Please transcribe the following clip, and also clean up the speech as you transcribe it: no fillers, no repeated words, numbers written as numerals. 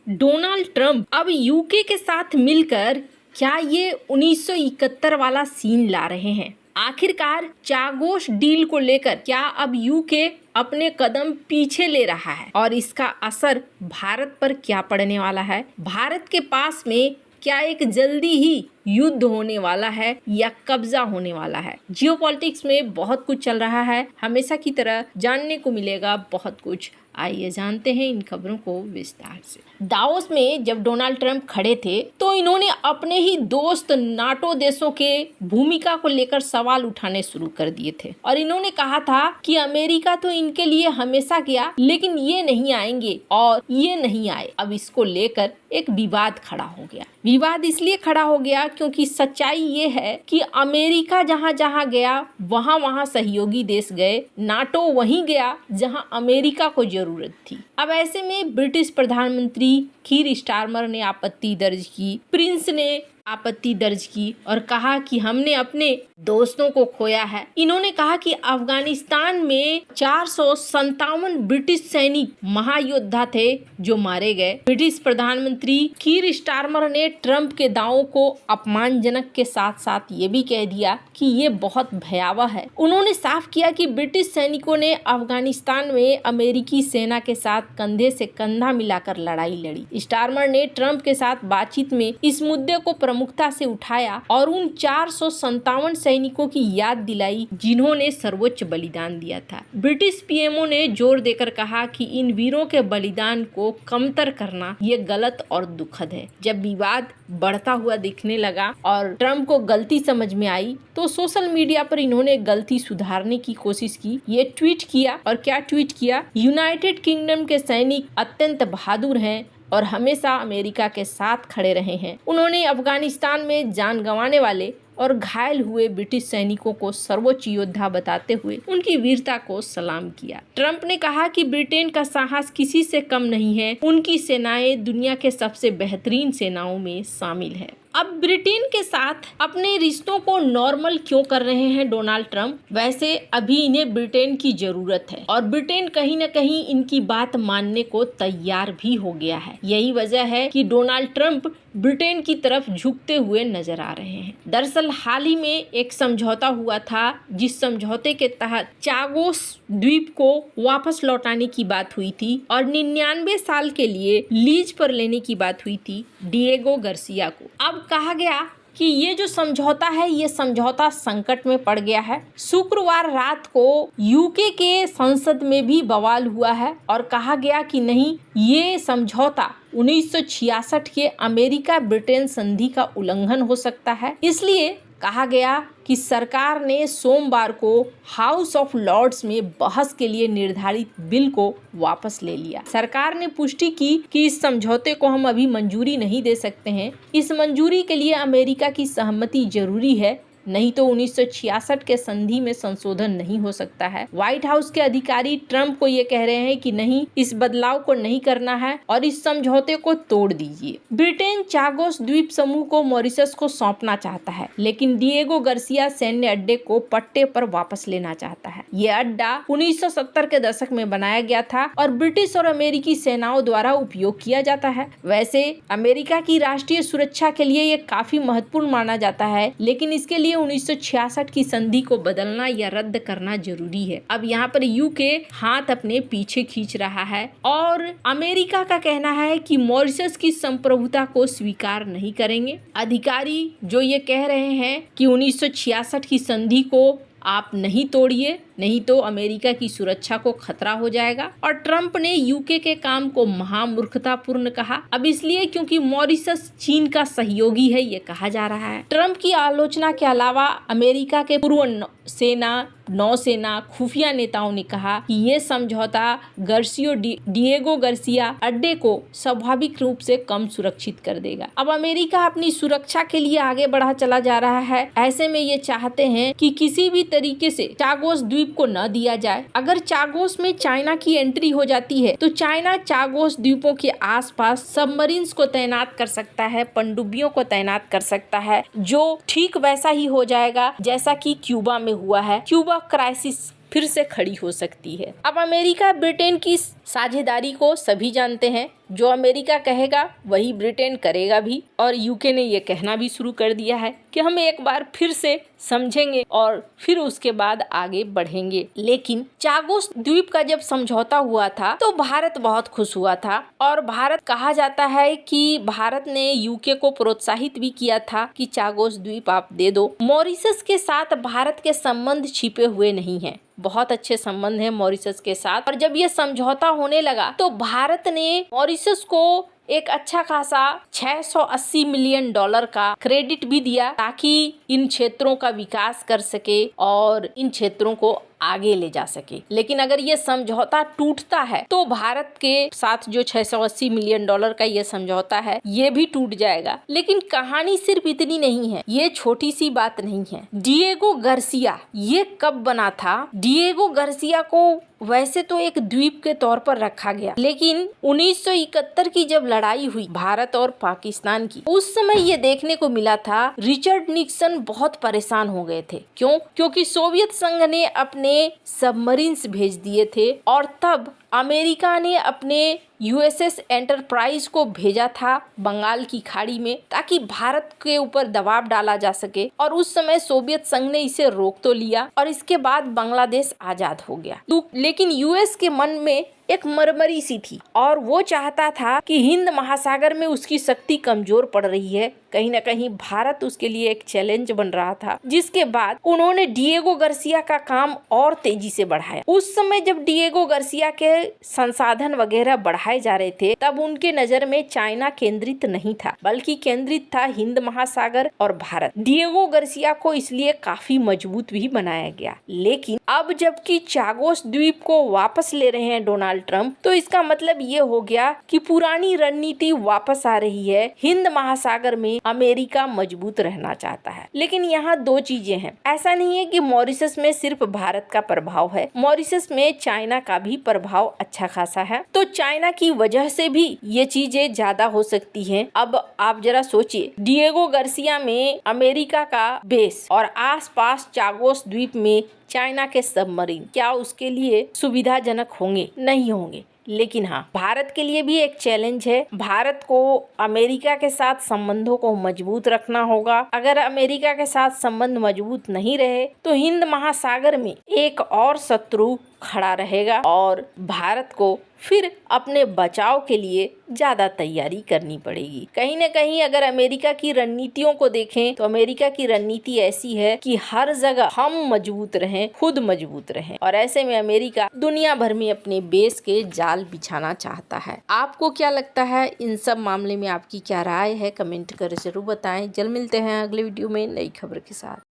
Donald Trump अब UK के साथ मिलकर क्या ये 1971 वाला सीन ला रहे हैं? आखिरकार चागोस डील को लेकर क्या अब यूके अपने कदम पीछे ले रहा है और इसका असर भारत पर क्या पड़ने वाला है? भारत के पास में क्या एक जल्दी ही युद्ध होने वाला है या कब्जा होने वाला है? जियोपॉलिटिक्स में बहुत कुछ चल रहा है, हमेशा की तरह जानने को मिलेगा बहुत कुछ। आइए जानते हैं इन खबरों को विस्तार से। दावोस में जब डोनाल्ड ट्रंप खड़े थे तो इन्होंने अपने ही दोस्त नाटो देशों के भूमिका को लेकर सवाल उठाने शुरू कर दिए थे और इन्होंने कहा था कि अमेरिका तो इनके लिए हमेशा गया लेकिन ये नहीं आएंगे और ये नहीं आए। अब इसको लेकर एक विवाद खड़ा हो गया। विवाद इसलिए खड़ा हो गया क्योंकि सच्चाई ये है कि अमेरिका जहां जहां गया वहां वहां सहयोगी देश गए, नाटो वहीं गया जहां अमेरिका को जरूरत थी। अब ऐसे में ब्रिटिश प्रधानमंत्री कीर स्टारमर ने आपत्ति दर्ज की, प्रिंस ने आपत्ति दर्ज की और कहा कि हमने अपने दोस्तों को खोया है। इन्होंने कहा कि अफगानिस्तान में 457 ब्रिटिश सैनिक महायोद्धा थे जो मारे गए। ब्रिटिश प्रधानमंत्री कीर स्टारमर ने ट्रंप के दावों को अपमानजनक के साथ साथ ये भी कह दिया कि ये बहुत भयावह है। उन्होंने साफ किया कि ब्रिटिश सैनिकों ने अफगानिस्तान में अमेरिकी सेना के साथ कंधे से कंधा मिलाकर लड़ाई लड़ी। स्टारमर ने ट्रंप के साथ बातचीत में इस मुद्दे को प्रमुखता से उठाया और उन 457 सैनिकों की याद दिलाई जिन्होंने सर्वोच्च बलिदान दिया था। ब्रिटिश पीएमओ ने जोर देकर कहा कि इन वीरों के बलिदान को कमतर करना ये गलत और दुखद है। जब विवाद बढ़ता हुआ दिखने लगा और ट्रंप को गलती समझ में आई तो सोशल मीडिया पर इन्होंने गलती सुधारने की कोशिश की। ये ट्वीट किया और क्या ट्वीट किया, यूनाइटेड किंगडम के सैनिक अत्यंत बहादुर हैं और हमेशा अमेरिका के साथ खड़े रहे हैं। उन्होंने अफगानिस्तान में जान गंवाने वाले और घायल हुए ब्रिटिश सैनिकों को सर्वोच्च योद्धा बताते हुए उनकी वीरता को सलाम किया। ट्रंप ने कहा कि ब्रिटेन का साहस किसी से कम नहीं है, उनकी सेनाएं दुनिया के सबसे बेहतरीन सेनाओं में शामिल है। अब ब्रिटेन के साथ अपने रिश्तों को नॉर्मल क्यों कर रहे हैं डोनाल्ड ट्रंप? वैसे अभी इन्हें ब्रिटेन की जरूरत है और ब्रिटेन कहीं न कहीं इनकी बात मानने को तैयार भी हो गया है। यही वजह है कि डोनाल्ड ट्रंप ब्रिटेन की तरफ झुकते हुए नजर आ रहे हैं। दरअसल हाल ही में एक समझौता हुआ था जिस समझौते के तहत चागोस द्वीप को वापस लौटाने की बात हुई थी और 99 साल के लिए लीज पर लेने की बात हुई थी डिएगो गार्सिया को। अब कहा गया कि ये जो समझौता है ये समझौता संकट में पड़ गया है। शुक्रवार रात को यूके के संसद में भी बवाल हुआ है और कहा गया कि नहीं, ये समझौता 1966 के अमेरिका ब्रिटेन संधि का उल्लंघन हो सकता है। इसलिए कहा गया कि सरकार ने सोमवार को हाउस ऑफ लॉर्ड्स में बहस के लिए निर्धारित बिल को वापस ले लिया। सरकार ने पुष्टि की कि इस समझौते को हम अभी मंजूरी नहीं दे सकते हैं। इस मंजूरी के लिए अमेरिका की सहमति जरूरी है, नहीं तो 1966 के संधि में संशोधन नहीं हो सकता है। व्हाइट हाउस के अधिकारी ट्रंप को ये कह रहे हैं कि नहीं, इस बदलाव को नहीं करना है और इस समझौते को तोड़ दीजिए। ब्रिटेन चागोस द्वीप समूह को मॉरिशस को सौंपना चाहता है लेकिन डिएगो गार्सिया सैन्य अड्डे को पट्टे पर वापस लेना चाहता है। ये अड्डा 1970 के दशक में बनाया गया था और ब्रिटिश और अमेरिकी सेनाओं द्वारा उपयोग किया जाता है। वैसे अमेरिका की राष्ट्रीय सुरक्षा के लिए ये काफी महत्वपूर्ण माना जाता है लेकिन इसके लिए 1966 की संधि को बदलना या रद्द करना जरूरी है। अब यहाँ पर यूके हाथ अपने पीछे खींच रहा है और अमेरिका का कहना है कि मॉरिशस की संप्रभुता को स्वीकार नहीं करेंगे। अधिकारी जो ये कह रहे हैं कि 1966 की संधि को आप नहीं तोड़िए, नहीं तो अमेरिका की सुरक्षा को खतरा हो जाएगा। और ट्रंप ने यूके के काम को महामूर्खतापूर्ण कहा। अब इसलिए क्योंकि मॉरिशस चीन का सहयोगी है ये कहा जा रहा है। ट्रंप की आलोचना के अलावा अमेरिका के पूर्व सेना, नौसेना, खुफिया नेताओं ने कहा कि ये समझौता डिएगो गार्सिया अड्डे को स्वाभाविक रूप से कम सुरक्षित कर देगा। अब अमेरिका अपनी सुरक्षा के लिए आगे बढ़ा चला जा रहा है। ऐसे में ये चाहते हैं कि किसी भी तरीके से चागोस द्वीप को न दिया जाए। अगर चागोस में चाइना की एंट्री हो जाती है तो चाइना चागोस द्वीपों के आसपास सबमरीन्स को तैनात कर सकता है, पनडुब्बियों को तैनात कर सकता है, जो ठीक वैसा ही हो जाएगा जैसा कि क्यूबा में हुआ है। क्यूबा क्राइसिस फिर से खड़ी हो सकती है। अब अमेरिका ब्रिटेन की साझेदारी को सभी जानते हैं। जो अमेरिका कहेगा वही ब्रिटेन करेगा भी, और यूके ने ये कहना भी शुरू कर दिया है कि हम एक बार फिर से समझेंगे और फिर उसके बाद आगे बढ़ेंगे। लेकिन चागोस द्वीप का जब समझौता हुआ था तो भारत बहुत खुश हुआ था, और भारत कहा जाता है कि भारत ने यूके को प्रोत्साहित भी किया था कि चागोस द्वीप आप दे दो। मॉरिशस के साथ भारत के संबंध छिपे हुए नहीं हैं, बहुत अच्छे संबंध हैं मॉरिशस के साथ। और जब ये समझौता होने लगा तो भारत ने मॉरिशस को एक अच्छा खासा $680 मिलियन का क्रेडिट भी दिया ताकि इन क्षेत्रों का विकास कर सके और इन क्षेत्रों को आगे ले जा सके। लेकिन अगर ये समझौता टूटता है तो भारत के साथ जो $680 मिलियन का ये समझौता है ये भी टूट जाएगा। लेकिन कहानी सिर्फ इतनी नहीं है, ये छोटी सी बात नहीं है। डिएगो गार्सिया ये कब बना था? डिएगो गार्सिया को वैसे तो एक द्वीप के तौर पर रखा गया, लेकिन 1971 की जब लड़ाई हुई भारत और पाकिस्तान की, उस समय ये देखने को मिला था रिचर्ड निक्सन बहुत परेशान हो गए थे। क्यों? क्योंकि सोवियत संघ ने अपने सबमरीन्स भेज दिए थे और तब अमेरिका ने अपने यूएसएस एंटरप्राइज को भेजा था बंगाल की खाड़ी में ताकि भारत के ऊपर दबाव डाला जा सके। और उस समय सोवियत संघ ने इसे रोक तो लिया और इसके बाद बांग्लादेश आजाद हो गया। लेकिन यूएस के मन में एक मरमरी सी थी और वो चाहता था कि हिंद महासागर में उसकी शक्ति कमजोर पड़ रही है, कहीं ना कहीं भारत उसके लिए एक चैलेंज बन रहा था। जिसके बाद उन्होंने डिएगो गार्सिया का काम और तेजी से बढ़ाया। उस समय जब डिएगो गार्सिया के संसाधन वगैरह बढ़ाए जा रहे थे तब उनके नजर में चाइना केंद्रित नहीं था, बल्कि केंद्रित था हिंद महासागर और भारत। डिएगो गार्सिया को इसलिए काफी मजबूत भी बनाया गया। लेकिन अब जबकि चागोस द्वीप को वापस ले रहे हैं डोनाल्ड ट्रंप, तो इसका मतलब ये हो गया कि पुरानी रणनीति वापस आ रही है। हिंद महासागर में अमेरिका मजबूत रहना चाहता है। लेकिन यहाँ दो चीजें हैं, ऐसा नहीं है कि मॉरिशस में सिर्फ भारत का प्रभाव है, मॉरिशस में चाइना का भी प्रभाव अच्छा खासा है। तो चाइना की वजह से भी ये चीजें ज्यादा हो सकती हैं। अब आप जरा सोचिए, डिएगो गार्सिया में अमेरिका का बेस और आसपास चागोस द्वीप में चाइना के सबमरीन, क्या उसके लिए सुविधाजनक होंगे? नहीं होंगे। लेकिन हाँ, भारत के लिए भी एक चैलेंज है। भारत को अमेरिका के साथ संबंधों को मजबूत रखना होगा। अगर अमेरिका के साथ संबंध मजबूत नहीं रहे तो हिंद महासागर में एक और शत्रु खड़ा रहेगा और भारत को फिर अपने बचाव के लिए ज्यादा तैयारी करनी पड़ेगी। कहीं न कहीं अगर अमेरिका की रणनीतियों को देखें तो अमेरिका की रणनीति ऐसी है कि हर जगह हम मजबूत रहें, खुद मजबूत रहें, और ऐसे में अमेरिका दुनिया भर में अपने बेस के जाल बिछाना चाहता है। आपको क्या लगता है इन सब मामले में? आपकी क्या राय है? कमेंट कर जरूर बताएं। जल्द मिलते हैं अगले वीडियो में नई खबर के साथ।